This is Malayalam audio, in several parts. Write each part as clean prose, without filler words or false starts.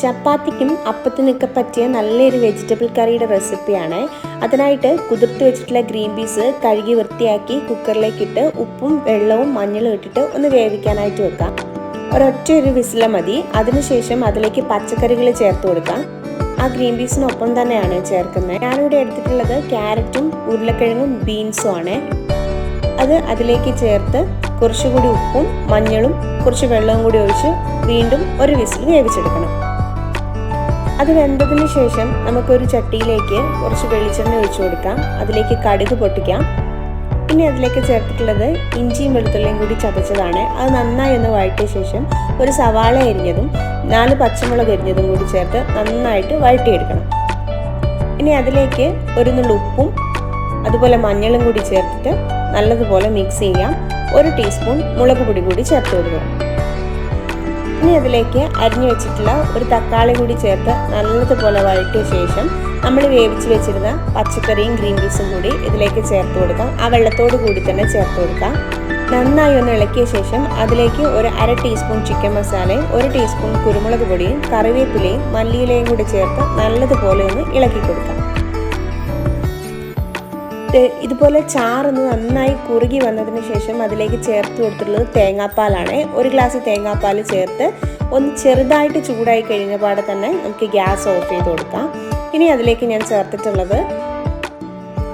ചപ്പാത്തിക്കും അപ്പത്തിനൊക്കെ പറ്റിയ നല്ലൊരു വെജിറ്റബിൾ കറിയുടെ റെസിപ്പിയാണ്. അതിനായിട്ട് കുതിർത്ത് വെച്ചിട്ടുള്ള ഗ്രീൻ പീസ് കഴുകി വൃത്തിയാക്കി കുക്കറിലേക്ക് ഇട്ട് ഉപ്പും വെള്ളവും മഞ്ഞളും ഇട്ടിട്ട് ഒന്ന് വേവിക്കാനായിട്ട് വെക്കാം. ഒരൊറ്റ ഒരു വിസില മതി. അതിനുശേഷം അതിലേക്ക് പച്ചക്കറികൾ ചേർത്ത് കൊടുക്കാം. ആ ഗ്രീൻ പീസിനൊപ്പം തന്നെയാണ് ചേർക്കുന്നത്. ഞാനിവിടെ എടുത്തിട്ടുള്ളത് ക്യാരറ്റും ഉരുളക്കിഴങ്ങും ബീൻസും ആണ്. അത് അതിലേക്ക് ചേർത്ത് കുറച്ചുകൂടി ഉപ്പും മഞ്ഞളും കുറച്ച് വെള്ളവും കൂടി ഒഴിച്ച് വീണ്ടും ഒരു വിസിൽ വേവിച്ചെടുക്കണം. അത് വെന്തതിന് ശേഷം നമുക്കൊരു ചട്ടിയിലേക്ക് കുറച്ച് വെളിച്ചെണ്ണ ഒഴിച്ചു കൊടുക്കാം. അതിലേക്ക് കടുക് പൊട്ടിക്കാം. ഇനി അതിലേക്ക് ചേർത്തിട്ടുള്ളത് ഇഞ്ചിയും വെളുത്തുള്ളിയും കൂടി ചതച്ചതാണ്. അത് നന്നായി ഒന്ന് വഴറ്റിയ ശേഷം ഒരു സവാള അരിഞ്ഞതും 4 പച്ചമുളക് അരിഞ്ഞതും കൂടി ചേർത്ത് നന്നായിട്ട് വഴറ്റിയെടുക്കണം. ഇനി അതിലേക്ക് ഒരു നുള്ളു ഉപ്പും അതുപോലെ മഞ്ഞളും കൂടി ചേർത്തിട്ട് നല്ലതുപോലെ മിക്സ് ചെയ്യാം. 1 ടീസ്പൂൺ മുളക് പൊടി കൂടി ചേർത്ത് കൊടുക്കുക. ഇനി അതിലേക്ക് അരിഞ്ഞു വെച്ചിട്ടുള്ള ഒരു തക്കാളി കൂടി ചേർത്ത് നല്ലതുപോലെ വഴറ്റിയ ശേഷം നമ്മൾ വേവിച്ച് വെച്ചിരുന്ന പച്ചക്കറിയും ഗ്രീൻ പീസും കൂടി ഇതിലേക്ക് ചേർത്ത് കൊടുക്കാം. ആ വെള്ളത്തോട് കൂടി തന്നെ ചേർത്ത് കൊടുക്കാം. നന്നായി ഒന്ന് ഇളക്കിയ ശേഷം അതിലേക്ക് ഒരു 1/2 ടീസ്പൂൺ ചിക്കൻ മസാലയും 1 ടീസ്പൂൺ കുരുമുളക് പൊടിയും കറിവേപ്പിലയും മല്ലിയിലയും കൂടി ചേർത്ത് നല്ലതുപോലെ ഒന്ന് ഇളക്കി കൊടുക്കാം. ഇതുപോലെ ചാറൊന്ന് നന്നായി കുറുകി വന്നതിന് ശേഷം അതിലേക്ക് ചേർത്ത് കൊടുത്തിട്ടുള്ളത് തേങ്ങാപ്പാലാണ്. 1 ഗ്ലാസ് തേങ്ങാപ്പാൽ ചേർത്ത് ഒന്ന് ചെറുതായിട്ട് ചൂടായി കഴിഞ്ഞ പാടെ തന്നെ നമുക്ക് ഗ്യാസ് ഓഫ് ചെയ്ത് കൊടുക്കാം. ഇനി അതിലേക്ക് ഞാൻ ചേർത്തിട്ടുള്ളത്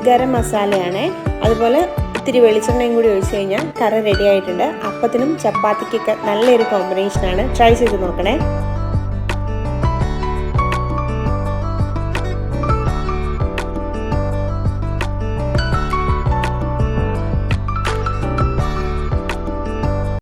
ഗരം മസാലയാണ്. അതുപോലെ ഇത്തിരി വെളിച്ചെണ്ണയും കൂടി ഒഴിച്ച് കഴിഞ്ഞാൽ കറി റെഡി ആയിട്ടുണ്ട്. അപ്പത്തിനും ചപ്പാത്തിക്കൊക്കെ നല്ലൊരു കോമ്പിനേഷനാണ്. ട്രൈ ചെയ്ത് നോക്കണേ.